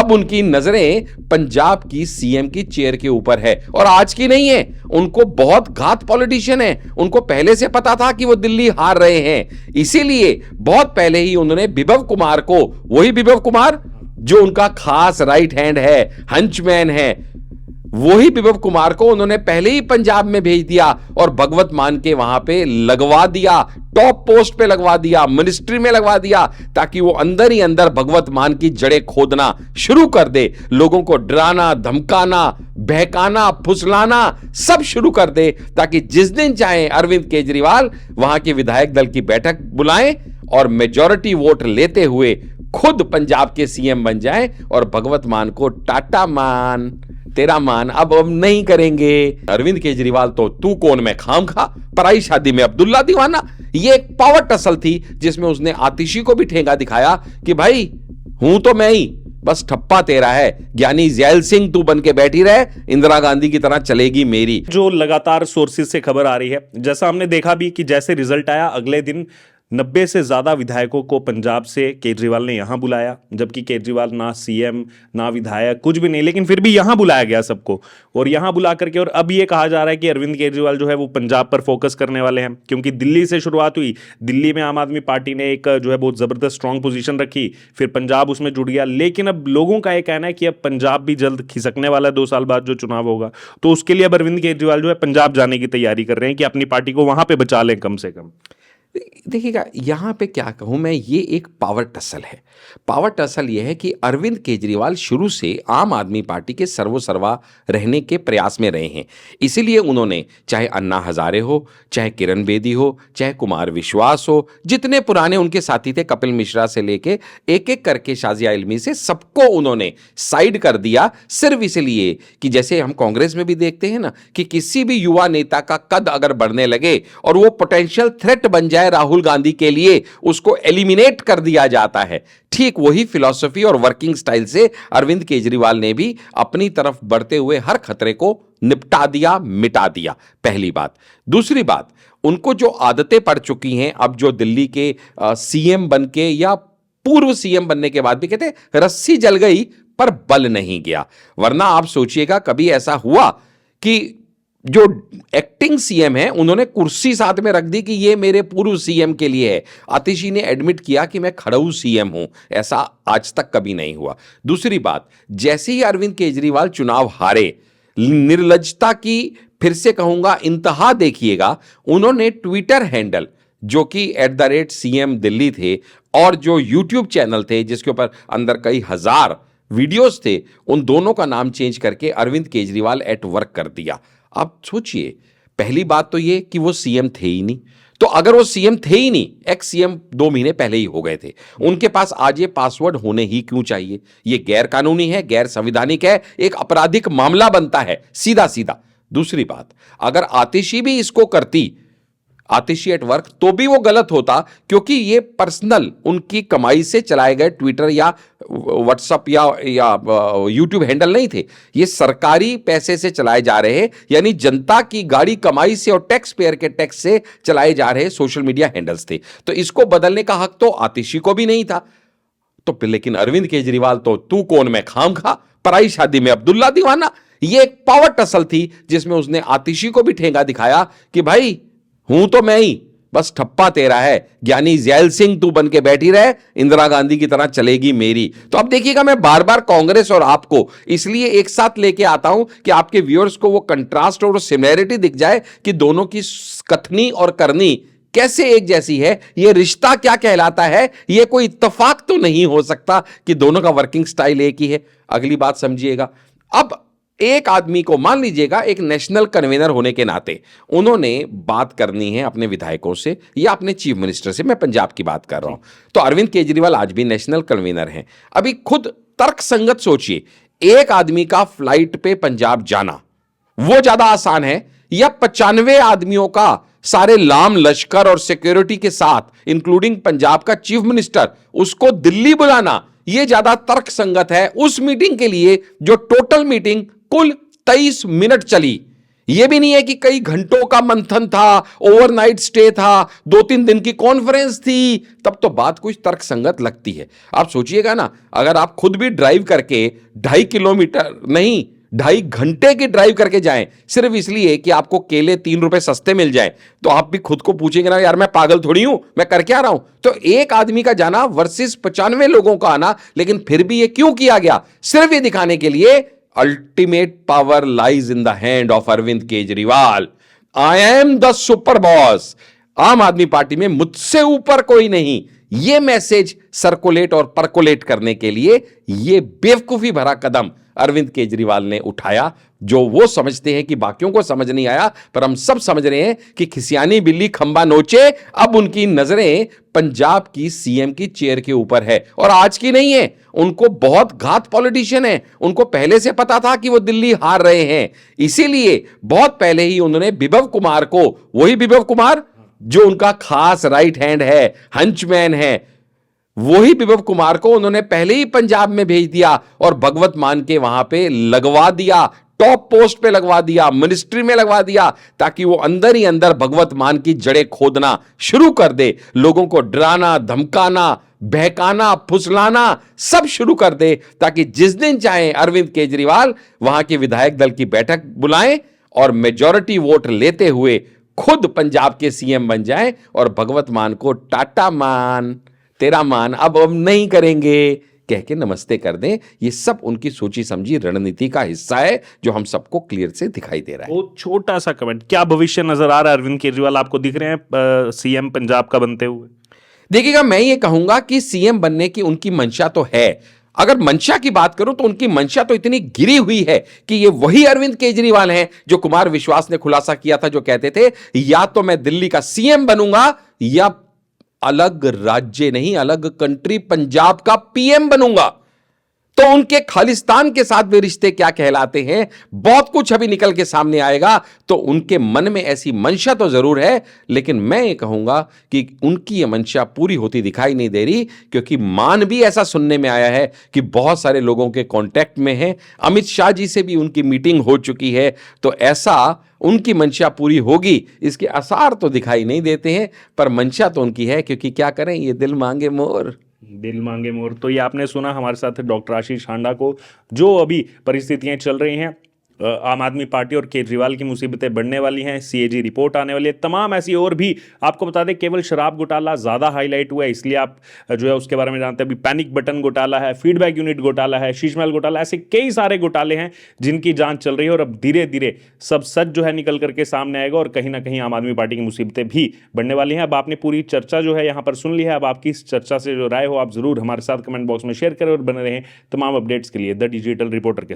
अब उनकी नजरें पंजाब की सीएम की चेयर के ऊपर है, और आज की नहीं है। उनको बहुत घात पॉलिटिशियन है, उनको पहले से पता था कि वो दिल्ली हार रहे हैं, इसीलिए बहुत पहले ही उन्होंने बिप्लब कुमार को, वही बिप्लब कुमार जो उनका खास राइट हैंड है, हंचमैन है, वही बिप्लब कुमार को उन्होंने पहले ही पंजाब में भेज दिया और भगवत मान के वहां पे लगवा दिया, टॉप पोस्ट पे लगवा दिया, मिनिस्ट्री में लगवा दिया, ताकि वो अंदर ही अंदर भगवत मान की जड़ें खोदना शुरू कर दे, लोगों को डराना, धमकाना, बहकाना, फुसलाना सब शुरू कर दे, ताकि जिस दिन चाहे अरविंद केजरीवाल वहां के विधायक दल की बैठक बुलाएं और मेजॉरिटी वोट लेते हुए खुद पंजाब के सीएम बन जाएं और भगवत मान को टाटा मान, तेरा मान अब हम नहीं करेंगे। अरविंद केजरीवाल तो तू कौन मैं खामखा, पराई शादी में अब्दुल्ला दीवाना, ये एक पावर टसल थी जिसमें उसने आतिशी को भी ठेंगा दिखाया कि भाई हूं तो मैं ही, बस ठप्पा तेरा है, ज्ञानी जैल सिंह तू बन के बैठी रहे, इंदिरा गांधी की तरह चलेगी मेरी। जो लगातार सोर्सेज से खबर आ रही है, जैसा हमने देखा भी कि जैसे रिजल्ट आया अगले दिन 90 से ज्यादा विधायकों को पंजाब से केजरीवाल ने यहां बुलाया, जबकि केजरीवाल ना सीएम ना विधायक कुछ भी नहीं, लेकिन फिर भी यहां बुलाया गया सबको, और यहां बुला करके, और अब ये कहा जा रहा है कि अरविंद केजरीवाल जो है वो पंजाब पर फोकस करने वाले हैं, क्योंकि दिल्ली से शुरुआत हुई, दिल्ली में आम आदमी पार्टी ने एक जो है बहुत जबरदस्त स्ट्रांग पोजीशन रखी, फिर पंजाब उसमें जुड़ गया, लेकिन अब लोगों का यह कहना है कि अब पंजाब भी जल्द खिसकने वाला है, 2 साल बाद जो चुनाव होगा, तो उसके लिए अब अरविंद केजरीवाल जो है पंजाब जाने की तैयारी कर रहे हैं कि अपनी पार्टी को वहां पर बचा लें कम से कम। देखिएगा, यहां पे क्या कहूं मैं, ये एक पावर टसल है। पावर टसल ये है कि अरविंद केजरीवाल शुरू से आम आदमी पार्टी के सर्वोसर्वा रहने के प्रयास में रहे हैं, इसीलिए उन्होंने चाहे अन्ना हजारे हो, चाहे किरण बेदी हो, चाहे कुमार विश्वास हो, जितने पुराने उनके साथी थे, कपिल मिश्रा से लेके एक एक करके शाजिया इल्मी से, सबको उन्होंने साइड कर दिया, सिर्फ इसलिए कि जैसे हम कांग्रेस में भी देखते हैं ना कि किसी भी युवा नेता का कद अगर बढ़ने लगे और वो पोटेंशियल थ्रेट बन जाए राहुल गांधी के लिए, उसको एलिमिनेट कर दिया जाता है। ठीक वही फिलॉसफी और वर्किंग स्टाइल से अरविंद केजरीवाल ने भी अपनी तरफ बढ़ते हुए हर खतरे को निपटा दिया, मिटा दिया, पहली बात। दूसरी बात, उनको जो आदतें पड़ चुकी हैं, अब जो दिल्ली के सीएम बन के या पूर्व सीएम बनने के बाद भी कहते रस्सी जल गई पर बल नहीं गया, वरना आप सोचिएगा कभी ऐसा हुआ कि जो एक्टिंग सीएम है उन्होंने कुर्सी साथ में रख दी कि ये मेरे पूर्व सीएम के लिए है, आतिशी ने एडमिट किया कि मैं खड़ाऊ सीएम हूं, ऐसा आज तक कभी नहीं हुआ। दूसरी बात, जैसे ही अरविंद केजरीवाल चुनाव हारे, निर्लज्जता की फिर से कहूंगा इंतहा देखिएगा, उन्होंने ट्विटर हैंडल जो कि @CM दिल्ली थे और जो यूट्यूब चैनल थे जिसके ऊपर अंदर कई हजार वीडियोस थे, उन दोनों का नाम चेंज करके अरविंद केजरीवाल @वर्क कर दिया। अब सोचिए, पहली बात तो ये कि वो सीएम थे ही नहीं, तो अगर वो सीएम थे ही नहीं, एक्स सीएम 2 महीने पहले ही हो गए थे, उनके पास आज ये पासवर्ड होने ही क्यों चाहिए? ये गैर कानूनी है, गैर संवैधानिक है, एक आपराधिक मामला बनता है सीधा सीधा। दूसरी बात, अगर आतिशी भी इसको करती, आतिशी @वर्क, तो भी वो गलत होता, क्योंकि ये पर्सनल उनकी कमाई से चलाए गए ट्विटर या व्हाट्सएप या यूट्यूब हैंडल नहीं थे, ये सरकारी पैसे से चलाए जा रहे हैं, यानी जनता की गाड़ी कमाई से और टैक्स पेयर के टैक्स से चलाए जा रहे सोशल मीडिया हैंडल्स थे, तो इसको बदलने का हक तो आतिशी को भी नहीं था। तो लेकिन अरविंद केजरीवाल तो तू कौन मैं खामखा, पराई शादी में अब्दुल्ला दीवाना, ये एक पावर टसल थी जिसमें उसने आतिशी को भी ठेंगा दिखाया कि भाई हूं तो मैं ही, बस ठप्पा तेरा है, ज्ञानी जैल सिंह तू बन के बैठी रहे, इंदिरा गांधी की तरह चलेगी मेरी। तो अब देखिएगा, मैं बार बार कांग्रेस और आपको इसलिए एक साथ लेके आता हूं कि आपके व्यूअर्स को वो कंट्रास्ट और सिमिलैरिटी दिख जाए कि दोनों की कथनी और करनी कैसे एक जैसी है, ये रिश्ता क्या कहलाता है, ये कोई इत्तेफाक तो नहीं हो सकता कि दोनों का वर्किंग स्टाइल एक ही है। अगली बात समझिएगा, अब एक आदमी को मान लीजिएगा, एक नेशनल कन्वीनर होने के नाते उन्होंने बात करनी है अपने विधायकों से या अपने चीफ मिनिस्टर से, मैं पंजाब की बात कर रहा हूं, तो अरविंद केजरीवाल आज भी नेशनल कन्वीनर हैं। अभी खुद तर्क संगत सोचिए, एक आदमी का फ्लाइट पे पंजाब जाना वो ज्यादा आसान है या 95 आदमियों का सारे लाम लश्कर और सिक्योरिटी के साथ इंक्लूडिंग पंजाब का चीफ मिनिस्टर उसको दिल्ली बुलाना, यह ज्यादा तर्क संगत है उस मीटिंग के लिए जो टोटल मीटिंग कुल 23 मिनट चली। ये भी नहीं है कि कई घंटों का मंथन था, ओवरनाइट स्टे था, 2-3 दिन की कॉन्फ्रेंस थी, तब तो बात कुछ तर्कसंगत लगती है। आप सोचिएगा ना, अगर आप खुद भी ड्राइव करके 2.5 किलोमीटर नहीं 2.5 घंटे की ड्राइव करके जाएं सिर्फ इसलिए कि आपको केले 3 रुपए सस्ते मिल जाएं, तो आप भी खुद को पूछेंगे ना, यार मैं पागल थोड़ी हूं, मैं कर क्या रहा हूं। तो एक आदमी का जाना वर्सेस 95 लोगों का आना, लेकिन फिर भी ये क्यों किया गया? सिर्फ ये दिखाने के लिए ultimate power lies in the hand of Arvind Kejriwal. I am the super boss, Aam Aadmi party में मुझसे ऊपर कोई नहीं। यह मैसेज सर्कुलेट और परकुलेट करने के लिए यह बेवकूफी भरा कदम अरविंद केजरीवाल ने उठाया, जो वो समझते हैं कि बाकियों को समझ नहीं आया, पर हम सब समझ रहे हैं कि खिसियानी बिल्ली खंबा नोचे। अब उनकी नजरें पंजाब की सीएम की चेयर के ऊपर है, और आज की नहीं है। उनको बहुत घात पॉलिटिशियन है, उनको पहले से पता था कि वो दिल्ली हार रहे हैं, इसीलिए बहुत पहले ही उन्होंने बिप्लब कुमार को, वही बिप्लब कुमार जो उनका खास राइट हैंड है, हंचमैन है, वही बिप्लब कुमार को उन्होंने पहले ही पंजाब में भेज दिया और भगवत मान के वहां पे लगवा दिया, टॉप पोस्ट पे लगवा दिया, मिनिस्ट्री में लगवा दिया, ताकि वो अंदर ही अंदर भगवत मान की जड़ें खोदना शुरू कर दे, लोगों को डराना, धमकाना, बहकाना, फुसलाना सब शुरू कर दे, ताकि जिस दिन चाहे अरविंद केजरीवाल वहां के विधायक दल की बैठक बुलाएं और मेजॉरिटी वोट लेते हुए खुद पंजाब के सीएम बन जाएं और भगवत मान को टाटा मान, तेरा मान अब हम नहीं करेंगे कह के नमस्ते कर दें। ये सब उनकी सोची समझी रणनीति का हिस्सा है, जो हम सबको क्लियर से दिखाई दे रहा है। वो छोटा सा कमेंट, क्या भविष्य नजर आ रहा है अरविंद केजरीवाल आपको, दिख रहे हैं सीएम पंजाब का बनते हुए? देखिएगा, मैं ये कहूंगा कि सीएम बनने की उनकी मंशा तो है। अगर मंशा की बात करूं तो उनकी मंशा तो इतनी गिरी हुई है कि ये वही अरविंद केजरीवाल हैं जो कुमार विश्वास ने खुलासा किया था, जो कहते थे या तो मैं दिल्ली का सीएम बनूंगा या अलग राज्य नहीं, अलग कंट्री पंजाब का पीएम बनूंगा। तो उनके खालिस्तान के साथ वे रिश्ते क्या कहलाते हैं, बहुत कुछ अभी निकल के सामने आएगा। तो उनके मन में ऐसी मंशा तो जरूर है, लेकिन मैं ये कहूंगा कि उनकी ये मंशा पूरी होती दिखाई नहीं दे रही, क्योंकि मान भी ऐसा सुनने में आया है कि बहुत सारे लोगों के कांटेक्ट में हैं, अमित शाह जी से भी उनकी मीटिंग हो चुकी है। तो ऐसा उनकी मंशा पूरी होगी इसके आसार तो दिखाई नहीं देते हैं, पर मंशा तो उनकी है, क्योंकि क्या करें, ये दिल मांगे मोर, दिल मांगे मोर। तो ये आपने सुना हमारे साथ डॉक्टर आशीष हांडा को, जो अभी परिस्थितियां चल रही हैं, आम आदमी पार्टी और केजरीवाल की मुसीबतें बढ़ने वाली हैं, सीएजी रिपोर्ट आने वाली है, तमाम ऐसी और भी। आपको बता दें, केवल शराब घोटाला ज़्यादा हाईलाइट हुआ है, इसलिए आप जो है उसके बारे में जानते हैं। अभी पैनिक बटन घोटाला है, फीडबैक यूनिट घोटाला है, शीश महल घोटाला, ऐसे कई सारे घोटाले हैं जिनकी जांच चल रही है, और अब धीरे धीरे सब सच जो है निकल करके सामने आएगा, और कहीं ना कहीं आम आदमी पार्टी की मुसीबतें भी बढ़ने वाली हैं। अब आपने पूरी चर्चा जो है यहाँ पर सुन ली है, अब आपकी इस चर्चा से जो राय हो आप जरूर हमारे साथ कमेंट बॉक्स में शेयर करें, और बने रहें तमाम अपडेट्स के लिए द डिजिटल रिपोर्टर के साथ।